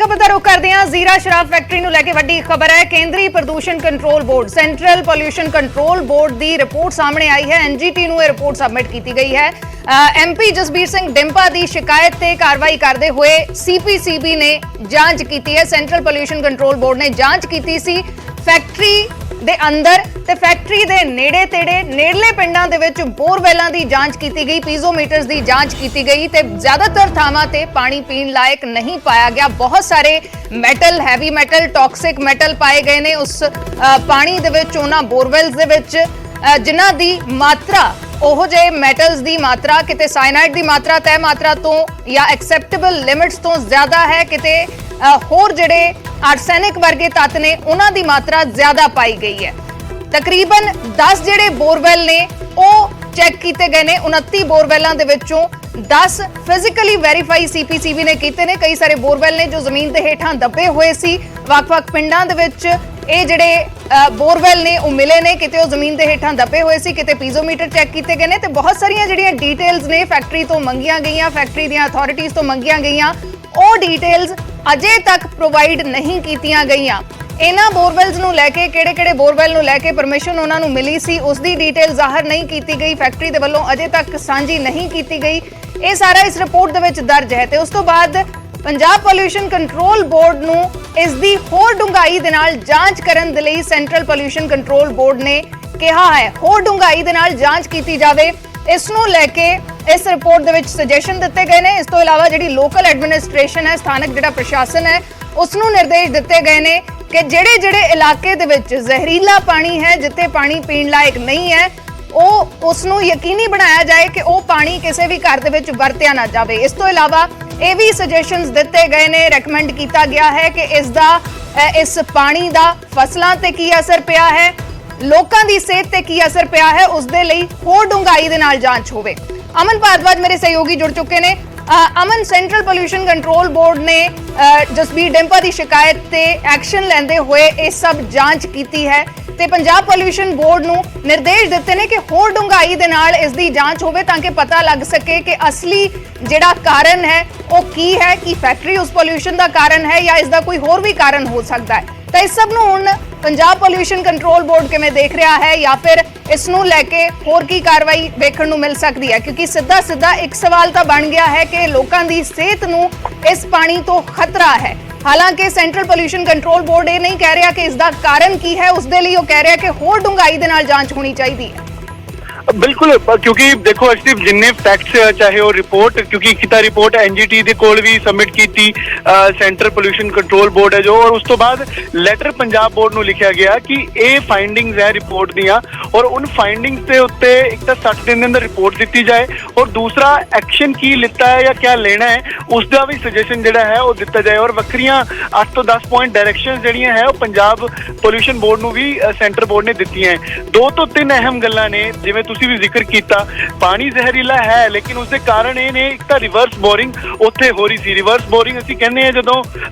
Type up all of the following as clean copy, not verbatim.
खबर का रुख करते हैं जीरा शराब फैक्ट्री ਨੂੰ ਲੈ ਕੇ ਵੱਡੀ ਖਬਰ ਹੈ। ਕੇਂਦਰੀ ਪ੍ਰਦੂਸ਼ਣ control board central pollution control board ਦੀ ਰਿਪੋਰਟ ਸਾਹਮਣੇ ਆਈ ਹੈ। ਐਨਜੀਟੀ ਨੂੰ ਇਹ ਰਿਪੋਰਟ ਸਬਮਿਟ ਕੀਤੀ ਗਈ ਹੈ। ਐਮਪੀ ਜਸਬੀਰ ਸਿੰਘ ਡਿੰਪਾ ਦੀ ਸ਼ਿਕਾਇਤ ਤੇ ਕਾਰਵਾਈ ਕਰਦੇ ਹੋਏ ਸੀਪੀਸੀਬੀ ਨੇ ਜਾਂਚ ਕੀਤੀ ਹੈ। ਸੈਂਟਰਲ ਪੋਲਿਊਸ਼ਨ ਕੰਟਰੋਲ ਬੋਰਡ ਨੇ ਜਾਂਚ ਕੀਤੀ ਸੀ ਫੈਕਟਰੀ ਦੇ ਅੰਦਰ ਤੇ ਫੈਕਟਰੀ ਦੇ ਨੇੜੇ ਤੇੜੇ ਨੇੜਲੇ ਪਿੰਡਾਂ ਦੇ ਵਿੱਚ ਬੋਰਵੈਲਾਂ ਦੀ ਜਾਂਚ ਕੀਤੀ ਗਈ, ਪੀਜ਼ੋਮੀਟਰਸ ਦੀ ਜਾਂਚ ਕੀਤੀ ਗਈ ਤੇ ਜ਼ਿਆਦਾਤਰ ਥਾਵਾਂ ਤੇ ਪਾਣੀ ਪੀਣ ਲਾਇਕ ਨਹੀਂ ਪਾਇਆ ਗਿਆ। ਬਹੁਤ ਸਾਰੇ metal, heavy metal, toxic metal ਪਾਏ ਗਏ ਨੇ ਉਸ ਪਾਣੀ ਦੇ ਵਿੱਚ, ਉਹਨਾਂ ਬੋਰਵੈਲਸ ਦੇ ਵਿੱਚ, ਜਿਨ੍ਹਾਂ ਦੀ ਮਾਤਰਾ, ਉਹ ਜਿਹੇ ਮੈਟਲਸ ਦੀ ਮਾਤਰਾ ਕਿਤੇ ਸਾਇਨਾਈਡ ਦੀ ਮਾਤਰਾ ਤੈਅ ਮਾਤਰਾ ਤੋਂ ਜਾਂ ਐਕਸੈਪਟੇਬਲ ਲਿਮਿਟਸ ਤੋਂ ਜ਼ਿਆਦਾ ਹੈ, ਕਿਤੇ ਹੋਰ ਜਿਹੜੇ ਆਰਸੈਨਿਕ ਵਰਗੇ ਤੱਤ ਨੇ ਉਹਨਾਂ ਦੀ ਮਾਤਰਾ ਜ਼ਿਆਦਾ ਪਾਈ ਗਈ ਹੈ। ਤਕਰੀਬਨ 10 ਜਿਹੜੇ ਬੋਰਵੈਲ ਨੇ ਉਹ ਚੈੱਕ ਕੀਤੇ ਗਏ ਨੇ। 29 ਬੋਰਵੈਲਾਂ ਦੇ ਵਿੱਚੋਂ 10 ਫਿਜ਼ੀਕਲੀ ਵੈਰੀਫਾਈ ਸੀਪੀਸੀਬੀ ਨੇ ਕੀਤੇ ਨੇ। ਕਈ ਸਾਰੇ ਬੋਰਵੈਲ ਨੇ ਜੋ ਜ਼ਮੀਨ ਦੇ ਹੇਠਾਂ ਦੱਬੇ ਹੋਏ ਸੀ। ਵੱਖ-ਵੱਖ ਪਿੰਡਾਂ ਦੇ ਵਿੱਚ ਇਹ ਜਿਹੜੇ ਬੋਰਵੈਲ ਨੇ ਉਹ ਮਿਲੇ ਨੇ, ਕਿਤੇ ਉਹ ਜ਼ਮੀਨ ਦੇ ਹੇਠਾਂ ਦੱਬੇ ਹੋਏ ਸੀ, ਕਿਤੇ ਪੀਜ਼ੋਮੀਟਰ ਚੈੱਕ ਕੀਤੇ ਗਏ ਨੇ ਤੇ ਬਹੁਤ ਸਾਰੀਆਂ ਜਿਹੜੀਆਂ ਡਿਟੇਲਸ ਨੇ ਫੈਕਟਰੀ ਤੋਂ ਮੰਗੀਆਂ ਗਈਆਂ, ਫੈਕਟਰੀ ਦੀਆਂ ਅਥਾਰਟੀਜ਼ ਤੋਂ ਮੰਗੀਆਂ ਗਈਆਂ, ਉਹ ਡਿਟੇਲਸ ਅਜੇ ਤੱਕ ਪ੍ਰੋਵਾਈਡ ਨਹੀਂ ਕੀਤੀਆਂ ਗਈਆਂ। ਇਹਨਾਂ ਬੋਰਵੈਲਸ ਨੂੰ ਲੈ ਕੇ, ਕਿਹੜੇ-ਕਿਹੜੇ ਬੋਰਵੈਲ ਨੂੰ ਲੈ ਕੇ ਪਰਮਿਸ਼ਨ ਉਹਨਾਂ ਨੂੰ ਮਿਲੀ ਸੀ, ਉਸ ਦੀ ਡਿਟੇਲ ਜ਼ਾਹਰ ਨਹੀਂ ਕੀਤੀ ਗਈ, ਫੈਕਟਰੀ ਦੇ ਵੱਲੋਂ ਅਜੇ ਤੱਕ ਸਾਂਝੀ ਨਹੀਂ ਕੀਤੀ ਗਈ। ਇਹ ਸਾਰਾ ਇਸ ਰਿਪੋਰਟ ਦੇ ਵਿੱਚ ਦਰਜ ਹੈ ਤੇ ਉਸ ਤੋਂ ਬਾਅਦ ਪੰਜਾਬ ਪੋਲਿਊਸ਼ਨ ਕੰਟਰੋਲ ਬੋਰਡ ਨੂੰ ਇਸ ਦੀ ਹੋਰ ਡੂੰਘਾਈ ਦੇ ਨਾਲ ਜਾਂਚ ਕਰਨ ਦੇ ਲਈ ਸੈਂਟਰਲ ਪੋਲਿਊਸ਼ਨ ਕੰਟਰੋਲ ਬੋਰਡ ਨੇ ਕਿਹਾ ਹੈ ਹੋਰ ਡੂੰਘਾਈ ਦੇ ਨਾਲ ਜਾਂਚ ਕੀਤੀ ਜਾਵੇ। ਇਸ ਨੂੰ ਲੈ ਕੇ ਇਸ ਰਿਪੋਰਟ ਦੇ ਵਿੱਚ ਸੁਜੈਸ਼ਨ ਦਿੱਤੇ ਗਏ ਨੇ। ਇਸ ਤੋਂ ਇਲਾਵਾ ਜਿਹੜੀ ਲੋਕਲ ਐਡਮਿਨਿਸਟ੍ਰੇਸ਼ਨ ਹੈ, ਸਥਾਨਕ ਜਿਹੜਾ ਪ੍ਰਸ਼ਾਸਨ ਹੈ, ਉਸ ਨੂੰ ਨਿਰਦੇਸ਼ ਦਿੱਤੇ ਗਏ ਨੇ ਕਿ ਜਿਹੜੇ ਇਲਾਕੇ ਦੇ ਵਿੱਚ ਜ਼ਹਿਰੀਲਾ ਪਾਣੀ ਹੈ, ਜਿੱਥੇ ਪਾਣੀ ਪੀਣ ਲਾਇਕ ਨਹੀਂ ਹੈ, ਉਸ ਨੂੰ ਯਕੀਨੀ ਬਣਾਇਆ ਜਾਏ ਕਿ ਉਹ ਪਾਣੀ ਕਿਸੇ ਵੀ ਘਰ ਦੇ ਵਿੱਚ ਵਰਤਿਆ ਨਾ ਜਾਵੇ। ਇਸ ਤੋਂ ਇਲਾਵਾ ਇਹ ਵੀ ਸੁਜੈਸ਼ਨਸ ਦਿੱਤੇ ਗਏ ਨੇ, ਰეკਮੈਂਡ ਕੀਤਾ ਗਿਆ ਹੈ ਕਿ ਇਸ ਪਾਣੀ ਦਾ ਫਸਲਾਂ ਤੇ ਕੀ ਅਸਰ ਪਿਆ ਹੈ, ਲੋਕਾਂ ਦੀ ਸਿਹਤ ਤੇ ਕੀ ਅਸਰ ਪਿਆ ਹੈ, ਉਸ ਦੇ ਲਈ ਹੋਰ ਡੂੰਘਾਈ ਦੇ ਨਾਲ ਜਾਂਚ ਹੋਵੇ। ਅਮਨ ਭਾਰਦਵਾਜ ਮੇਰੇ ਸਹਿਯੋਗੀ ਜੁੜ ਚੁੱਕੇ ਨੇ। ਅਮਨ, ਸੈਂਟਰਲ ਪੋਲਿਊਸ਼ਨ ਕੰਟਰੋਲ ਬੋਰਡ ਨੇ ਜਸਬੀਰ ਡਿੰਪਾ ਦੀ ਸ਼ਿਕਾਇਤ ਤੇ ਐਕਸ਼ਨ ਲੈਂਦੇ ਹੋਏ ਇਹ ਸਭ ਜਾਂਚ ਕੀਤੀ ਹੈ ਤੇ ਪੰਜਾਬ ਪੋਲਿਊਸ਼ਨ ਬੋਰਡ ਨੂੰ ਨਿਰਦੇਸ਼ ਦਿੱਤੇ ਨੇ ਕਿ ਹੋਰ ਡੂੰਘਾਈ ਦੇ ਨਾਲ ਇਸ ਦੀ ਜਾਂਚ ਹੋਵੇ ਤਾਂ ਕਿ ਪਤਾ ਲੱਗ ਸਕੇ ਕਿ ਅਸਲੀ ਜਿਹੜਾ ਕਾਰਨ ਹੈ ਉਹ ਕੀ ਹੈ, ਕੀ ਫੈਕਟਰੀ ਉਸ ਪੋਲਿਊਸ਼ਨ ਦਾ ਕਾਰਨ ਹੈ ਜਾਂ ਇਸ ਦਾ ਕੋਈ ਹੋਰ ਵੀ ਕਾਰਨ ਹੋ ਸਕਦਾ ਹੈ। ਤਾਂ ਇਸ ਸਭ ਨੂੰ ਹੁਣ ਪੰਜਾਬ ਪੋਲਿਊਸ਼ਨ ਕੰਟਰੋਲ ਬੋਰਡ ਕਿਵੇਂ ਦੇਖ ਰਿਹਾ ਹੈ ਜਾਂ ਫਿਰ ਇਸ ਨੂੰ ਲੈ ਕੇ ਹੋਰ ਕੀ ਕਾਰਵਾਈ ਵੇਖਣ ਨੂੰ ਮਿਲ ਸਕਦੀ ਹੈ, ਕਿਉਂਕਿ ਸਿੱਧਾ ਇੱਕ ਸਵਾਲ ਤਾਂ ਬਣ ਗਿਆ ਹੈ ਕਿ ਲੋਕਾਂ ਦੀ ਸਿਹਤ ਨੂੰ ਇਸ ਪਾਣੀ ਤੋਂ ਖਤਰਾ ਹੈ। ਹਾਲਾਂਕਿ ਸੈਂਟਰਲ ਪੋਲਿਊਸ਼ਨ ਕੰਟਰੋਲ ਬੋਰਡ ਇਹ ਨਹੀਂ ਕਹਿ ਰਿਹਾ ਕਿ ਇਸ ਦਾ ਕਾਰਨ ਕੀ ਹੈ, ਉਸ ਦੇ ਲਈ ਉਹ ਕਹਿ ਰਿਹਾ ਕਿ ਹੋਰ ਡੂੰਘਾਈ ਦੇ ਨਾਲ ਜਾਂਚ ਹੋਣੀ ਚਾਹੀਦੀ ਹੈ। बिल्कुल, क्योंकि देखो अर्शदीप, जिन्ने फैक्ट्स चाहे वो रिपोर्ट, क्योंकि एक रिपोर्ट एनजीटी दे कोल भी सबमिट की थी, सेंट्रल पोल्यूशन कंट्रोल बोर्ड है जो, और उस तो बाद लेटर पंजाब बोर्ड ਨੂੰ ਲਿਖਿਆ ਗਿਆ ਕਿ ਇਹ ਫਾਈंडिंग्स ਹੈ ਰਿਪੋर्ट ਦੀਆਂ और उन फाइंडिंग्स ਦੇ ਉੱਤੇ ਇੱਕ ਤਾਂ 60 ਦਿਨ ਦੇ ਅੰਦਰ ਰਿਪੋर्ट ਦਿੱਤੀ ਜਾਏ और दूसरा एक्शन ਕੀ ਲਿੱਤਾ ਹੈ ਜਾਂ ਕਿਆ ਲੈਣਾ ਹੈ ਉਸ ਦਾ ਵੀ ਸੁਜੈਸ਼ਨ ਜਿਹੜਾ ਹੈ ਉਹ ਦਿੱਤਾ ਜਾਏ। और ਵੱਖਰੀਆਂ 8 ਤੋਂ 10 ਪੁਆਇੰਟ ਡਾਇਰੈਕਸ਼ਨਸ ਜਿਹੜੀਆਂ ਹੈ ਉਹ ਪੰਜਾਬ ਪੋਲਿਊਸ਼ਨ ਬੋਰਡ ਨੂੰ ਵੀ ਸੈਂਟਰ ਬੋਰਡ ਨੇ ਦਿੱਤੀਆਂ ਹੈ। 2 ਤੋਂ 3 ਅਹਿਮ ਗੱਲਾਂ ਨੇ, ਜਿਵੇਂ ਤੁਸੀਂ ਵੀ ਜ਼ਿਕਰ ਕੀਤਾ, ਪਾਣੀ ਜ਼ਹਿਰੀਲਾ ਹੈ ਲੇਕਿਨ ਉਸਦੇ ਕਾਰਨ ਇਹ ਨੇ, ਇੱਕ ਤਾਂ ਰਿਵਰਸ ਬੋਰਿੰਗ ਉੱਥੇ ਹੋ ਰਹੀ ਸੀ। ਰਿਵਰਸ ਬੋਰਿੰਗ ਅਸੀਂ ਕਹਿੰਦੇ ਹਾਂ ਜਦੋਂ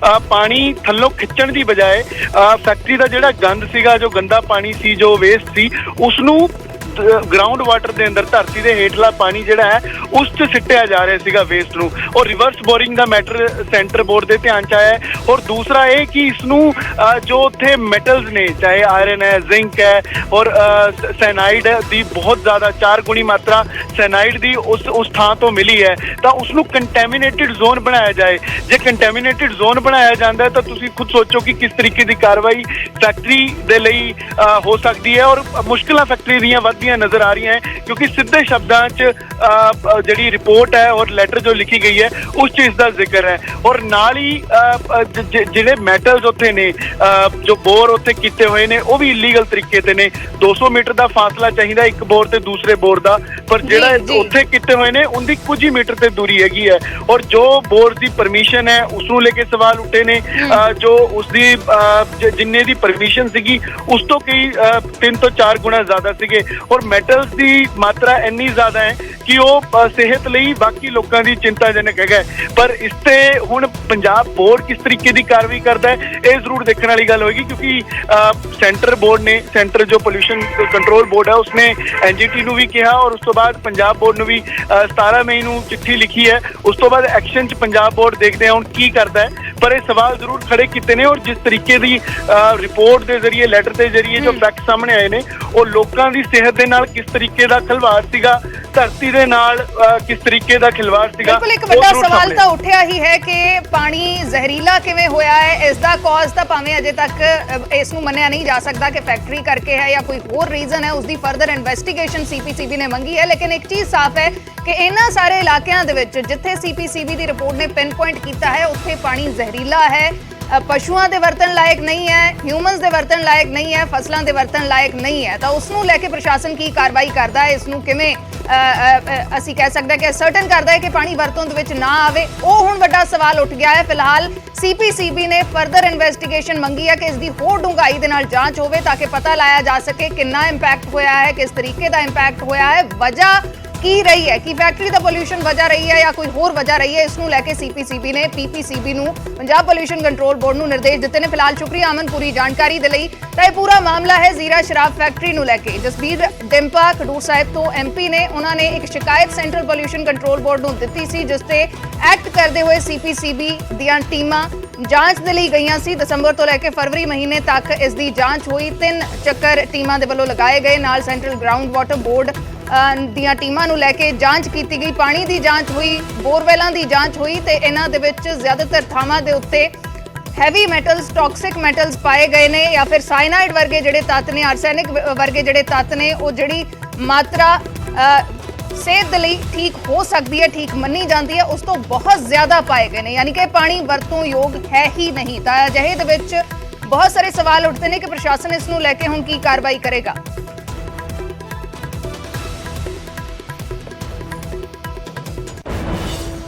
ਪਾਣੀ ਥੱਲੋਂ ਖਿੱਚਣ ਦੀ ਬਜਾਏ ਫੈਕਟਰੀ ਦਾ ਜਿਹੜਾ ਗੰਦ ਸੀਗਾ, ਜੋ ਗੰਦਾ ਪਾਣੀ ਸੀ, ਜੋ ਵੇਸਟ ਸੀ, ਉਸ ਨੂੰ ਗਰਾਊਂਡ ਵਾਟਰ ਦੇ ਅੰਦਰ, ਧਰਤੀ ਦੇ ਹੇਠਲਾ ਪਾਣੀ ਜਿਹੜਾ ਹੈ ਉਸ 'ਚ ਸਿੱਟਿਆ ਜਾ ਰਿਹਾ ਸੀਗਾ ਵੇਸਟ ਨੂੰ। ਔਰ ਰਿਵਰਸ ਬੋਰਿੰਗ ਦਾ ਮੈਟਰ ਸੈਂਟਰ ਬੋਰਡ ਦੇ ਧਿਆਨ 'ਚ ਆਇਆ ਹੈ। ਔਰ ਦੂਸਰਾ ਇਹ ਕਿ ਇਸ ਨੂੰ ਜੋ ਉੱਥੇ ਮੈਟਲਸ ਨੇ, ਚਾਹੇ ਆਇਰਨ ਹੈ, ਜ਼ਿੰਕ ਹੈ ਔਰ ਸੈਨਾਈਡ ਦੀ ਬਹੁਤ ਜ਼ਿਆਦਾ 4 ਗੁਣੀ ਮਾਤਰਾ ਸੈਨਾਈਡ ਦੀ ਉਸ ਥਾਂ ਤੋਂ ਮਿਲੀ ਹੈ, ਤਾਂ ਉਸ ਨੂੰ ਕੰਟੈਮੀਨੇਟਿਡ ਜ਼ੋਨ ਬਣਾਇਆ ਜਾਏ। ਜੇ ਕੰਟੈਮੀਨੇਟਿਡ ਜ਼ੋਨ ਬਣਾਇਆ ਜਾਂਦਾ ਹੈ ਤਾਂ ਤੁਸੀਂ ਖੁਦ ਸੋਚੋ ਕਿ ਕਿਸ ਤਰੀਕੇ ਦੀ ਕਾਰਵਾਈ ਫੈਕਟਰੀ ਦੇ ਲਈ ਹੋ ਸਕਦੀ ਹੈ। ਔਰ ਮੁਸ਼ਕਿਲਾਂ ਫੈਕਟਰੀ ਦੀਆਂ ਵੱਧਦੀਆਂ ਨਜ਼ਰ ਆ ਰਹੀਆਂ ਹੈ, ਕਿਉਂਕਿ ਸਿੱਧੇ ਸ਼ਬਦਾਂ 'ਚ ਜਿਹੜੀ ਰਿਪੋਰਟ ਹੈ ਔਰ ਲੈਟਰ ਜੋ ਲਿਖੀ ਗਈ ਹੈ ਉਸ 'ਚ ਇਸ ਦਾ ਜ਼ਿਕਰ ਹੈ। ਔਰ ਨਾਲ ਹੀ ਜਿਹੜੇ ਮੈਟਲਸ ਉੱਥੇ ਨੇ, ਜੋ ਬੋਰ ਉੱਥੇ ਕੀਤੇ ਹੋਏ ਨੇ, ਉਹ ਵੀ ਇਲੀਗਲ ਤਰੀਕੇ ਤੇ ਨੇ। 200 ਮੀਟਰ ਦਾ ਫਾਸਲਾ ਚਾਹੀਦਾ ਇੱਕ ਬੋਰ ਤੇ ਦੂਸਰੇ ਬੋਰ ਦਾ, ਪਰ ਜਿਹੜਾ ਉੱਥੇ ਕੀਤੇ ਹੋਏ ਨੇ ਉਹਦੀ ਕੁਝ ਹੀ ਮੀਟਰ ਤੇ ਦੂਰੀ ਹੈਗੀ ਹੈ। ਔਰ ਜੋ ਬੋਰ ਦੀ ਪਰਮਿਸ਼ਨ ਹੈ ਉਸ ਨੂੰ ਲੈ ਕੇ ਸਵਾਲ ਉੱਠੇ ਨੇ, ਜੋ ਉਸਦੀ ਜਿੰਨੇ ਦੀ ਪਰਮਿਸ਼ਨ ਸੀਗੀ ਉਸ ਤੋਂ ਕਈ 3 ਤੋਂ 4 ਗੁਣਾ ਜ਼ਿਆਦਾ ਸੀਗੇ। ਔਰ ਮੈਟਲਸ ਦੀ ਮਾਤਰਾ ਇੰਨੀ ਜ਼ਿਆਦਾ ਹੈ ਕਿ ਉਹ ਸਿਹਤ ਲਈ ਬਾਕੀ ਲੋਕਾਂ ਦੀ ਚਿੰਤਾਜਨਕ ਹੈਗਾ। ਪਰ ਇਸ ਤੇ ਹੁਣ ਪੰਜਾਬ ਬੋਰਡ ਕਿਸ ਤਰੀਕੇ ਦੀ ਕਾਰਵਾਈ ਕਰਦਾ ਹੈ ਇਹ ਜ਼ਰੂਰ ਦੇਖਣ ਵਾਲੀ ਗੱਲ ਹੋਏਗੀ, ਕਿਉਂਕਿ ਸੈਂਟਰ ਬੋਰਡ ਨੇ, ਸੈਂਟਰ ਜੋ ਪੋਲਿਊਸ਼ਨ ਕੰਟਰੋਲ ਬੋਰਡ ਹੈ ਉਸਨੇ ਐਨਜੀਟੀ ਨੂੰ ਵੀ ਕਿਹਾ ਔਰ ਉਸ ਤੋਂ ਬਾਅਦ ਪੰਜਾਬ ਬੋਰਡ ਨੂੰ ਵੀ 17 ਮਈ ਨੂੰ ਚਿੱਠੀ ਲਿਖੀ ਹੈ। ਉਸ ਤੋਂ ਬਾਅਦ ਐਕਸ਼ਨ 'ਚ ਪੰਜਾਬ ਬੋਰਡ ਦੇਖਦੇ ਹਾਂ ਹੁਣ ਕੀ ਕਰਦਾ ਹੈ। ਪਰ ਇਹ ਸਵਾਲ ਜ਼ਰੂਰ ਖੜੇ ਕੀਤੇ ਨੇ। ਔਰ ਜਿਸ ਤਰੀਕੇ ਦੀ ਰਿਪੋਰਟ ਦੇ ਜ਼ਰੀਏ, ਲੈਟਰ ਦੇ ਜ਼ਰੀਏ ਜੋ ਫੈਕਟ ਸਾਹਮਣੇ ਆਏ ਨੇ, ਉਹ ਲੋਕਾਂ ਦੀ ਸਿਹਤ ਦੇ ਨਾਲ ਕਿਸ ਤਰੀਕੇ ਦਾ ਖਿਲਵਾੜ ਸੀਗਾ, ਧਰਤੀ ਦੇ ਨਾਲ ਕਿਸ ਤਰੀਕੇ ਦਾ ਖਿਲਵਾੜ ਸੀਗਾ। ਬਿਲਕੁਲ ਇੱਕ ਵੱਡਾ ਸਵਾਲ ਤਾਂ ਉੱਠਿਆ ਹੀ ਹੈ ਕਿ ਪਾਣੀ ਜ਼ਹਿਰੀਲਾ ਕਿਵੇਂ ਹੋਇਆ ਹੈ। ਇਸ ਦਾ ਕਾਜ਼ ਤਾਂ ਭਾਵੇਂ ਅਜੇ ਤੱਕ ਇਸ ਨੂੰ ਮੰਨਿਆ ਨਹੀਂ ਜਾ ਸਕਦਾ ਕਿ ਫੈਕਟਰੀ ਕਰਕੇ ਹੈ ਜਾਂ ਕੋਈ ਹੋਰ ਰੀਜ਼ਨ ਹੈ, ਉਸ ਦੀ ਫਰਦਰ ਇਨਵੈਸਟੀਗੇਸ਼ਨ ਸੀਪੀਸੀਬੀ ਨੇ ਮੰਗੀ ਹੈ। ਲੇਕਿਨ ਇੱਕ ਚੀਜ਼ ਸਾਫ਼ ਹੈ ਕਿ ਇਹਨਾਂ ਸਾਰੇ ਇਲਾਕਿਆਂ ਦੇ ਵਿੱਚ ਜਿੱਥੇ ਸੀਪੀਸੀਬੀ ਦੀ ਰਿਪੋਰਟ ਨੇ ਪਿਨ ਪੁਆਇੰਟ ਕੀਤਾ ਹੈ, ਉੱਥੇ ਪਾਣੀ ਜ਼ਹਿਰੀਲਾ ਹੈ, ਪਸ਼ੂਆਂ ਦੇ ਵਰਤਣ ਲਾਇਕ ਨਹੀਂ ਹੈ, ਹਿਊਮਨਸ ਦੇ ਵਰਤਣ ਲਾਇਕ ਨਹੀਂ ਹੈ, ਫਸਲਾਂ ਦੇ ਵਰਤਣ ਲਾਇਕ ਨਹੀਂ ਹੈ। ਤਾਂ ਉਸ ਨੂੰ ਲੈ ਕੇ ਪ੍ਰਸ਼ਾਸਨ ਕੀ ਕਾਰਵਾਈ ਕਰਦਾ ਹੈ, ਇਸ ਨੂੰ ਕਿਵੇਂ ਅਸੀਂ ਕਹਿ ਸਕਦੇ ਕਿ ਸਰਟਨ ਕਰਦਾ ਹੈ ਕਿ ਪਾਣੀ ਵਰਤੋਂ ਦੇ ਵਿੱਚ ਨਾ ਆਵੇ, ਉਹ ਹੁਣ ਵੱਡਾ ਸਵਾਲ ਉੱਠ ਗਿਆ ਹੈ। ਫਿਲਹਾਲ ਸੀਪੀਸੀਬੀ ਨੇ ਫਰਦਰ ਇਨਵੈਸਟੀਗੇਸ਼ਨ ਮੰਗੀ ਹੈ ਕਿ ਇਸ ਦੀ ਹੋਰ ਡੂੰਘਾਈ ਦੇ ਨਾਲ ਜਾਂਚ ਹੋਵੇ ਤਾਂ ਕਿ ਪਤਾ ਲਾਇਆ ਜਾ ਸਕੇ ਕਿੰਨਾ ਇੰਪੈਕਟ ਹੋਇਆ ਹੈ, ਕਿਸ ਤਰੀਕੇ ਦਾ ਇੰਪੈਕਟ ਹੋਇਆ ਹੈ, ਵਜ੍ਹਾ ਕੀ ਰਹੀ ਹੈ, ਕਿ ਫੈਕਟਰੀ ਦਾ ਪੋਲਿਊਸ਼ਨ ਵਜ੍ਹਾ ਰਹੀ ਹੈ ਜਾਂ ਕੋਈ ਹੋਰ ਵਜ੍ਹਾ ਰਹੀ ਹੈ। ਇਸ ਨੂੰ ਲੈ ਕੇ ਸੀਪੀਸੀਬੀ ਨੇ ਪੀਪੀਸੀਬੀ ਨੂੰ, ਪੰਜਾਬ ਪੋਲਿਊਸ਼ਨ ਕੰਟਰੋਲ ਬੋਰਡ ਨੂੰ ਨਿਰਦੇਸ਼ ਦਿੱਤੇ ਨੇ। ਫਿਲਹਾਲ ਸ਼ੁਕਰੀਆ ਅਮਨ ਪੂਰੀ ਜਾਣਕਾਰੀ ਦੇ ਲਈ। ਤਾਂ ਇਹ ਪੂਰਾ ਮਾਮਲਾ ਹੈ ਜ਼ੀਰਾ ਸ਼ਰਾਬ ਫੈਕਟਰੀ ਨੂੰ ਲੈ ਕੇ। ਜਸਬੀਰ ਡਿੰਪਾ ਖਡੂਰ ਸਾਹਿਬ ਤੋਂ ਐਮਪੀ ਨੇ, ਉਹਨਾਂ ਨੇ ਇੱਕ ਸ਼ਿਕਾਇਤ ਸੈਂਟਰਲ ਪੋਲਿਊਸ਼ਨ ਕੰਟਰੋਲ ਬੋਰਡ ਨੂੰ ਦਿੱਤੀ ਸੀ, ਜਿਸ ਤੇ ਐਕਟ ਕਰਦੇ ਹੋਏ ਸੀਪੀਸੀਬੀ ਦੀਆਂ ਟੀਮਾਂ ਜਾਂਚ ਦੇ ਲਈ ਗਈਆਂ ਸੀ। ਦਸੰਬਰ ਤੋਂ ਲੈ ਕੇ ਫਰਵਰੀ ਮਹੀਨੇ ਤੱਕ ਇਸ ਦੀ ਜਾਂਚ ਹੋਈ। 3 ਚੱਕਰ ਟੀਮਾਂ ਦੇ ਵੱਲੋਂ ਲਗਾਏ ਗਏ, ਨਾਲ ਸੈਂਟਰਲ ਗਰਾਊਂਡ ਵਾਟਰ ਬੋਰਡ ਦੀਆਂ ਟੀਮਾਂ ਨੂੰ ਲੈ ਕੇ ਜਾਂਚ ਕੀਤੀ ਗਈ। ਪਾਣੀ ਦੀ ਜਾਂਚ ਹੋਈ, ਬੋਰਵੈਲਾਂ ਦੀ ਜਾਂਚ ਹੋਈ ਤੇ ਇਹਨਾਂ ਦੇ ਵਿੱਚ ਜ਼ਿਆਦਾਤਰ ਥਾਵਾਂ ਦੇ ਉੱਤੇ ਹੈਵੀ ਮੈਟਲਸ, ਟੌਕਸਿਕ ਮੈਟਲਸ ਪਾਏ ਗਏ ਨੇ ਜਾਂ ਫਿਰ ਸਾਇਨਾਈਡ ਵਰਗੇ ਜਿਹੜੇ ਤੱਤ ਨੇ, ਆਰਸੈਨਿਕ ਵਰਗੇ ਜਿਹੜੇ ਤੱਤ ਨੇ, ਉਹ ਜਿਹੜੀ ਮਾਤਰਾ ਸਿਹਤ ਦੇ ਲਈ ਠੀਕ ਹੋ ਸਕਦੀ ਹੈ, ਠੀਕ ਮੰਨੀ ਜਾਂਦੀ ਹੈ, ਉਸ ਤੋਂ ਬਹੁਤ ਜ਼ਿਆਦਾ ਪਾਏ ਗਏ ਨੇ, ਯਾਨੀ ਕਿ ਪਾਣੀ ਵਰਤੋਂ ਯੋਗ ਹੈ ਹੀ ਨਹੀਂ। ਤਾਂ ਅਜਿਹੇ ਦੇ ਵਿੱਚ ਬਹੁਤ ਸਾਰੇ ਸਵਾਲ ਉੱਠਦੇ ਨੇ ਕਿ ਪ੍ਰਸ਼ਾਸਨ ਇਸ ਨੂੰ ਲੈ ਕੇ ਹੁਣ ਕੀ ਕਾਰਵਾਈ ਕਰੇਗਾ।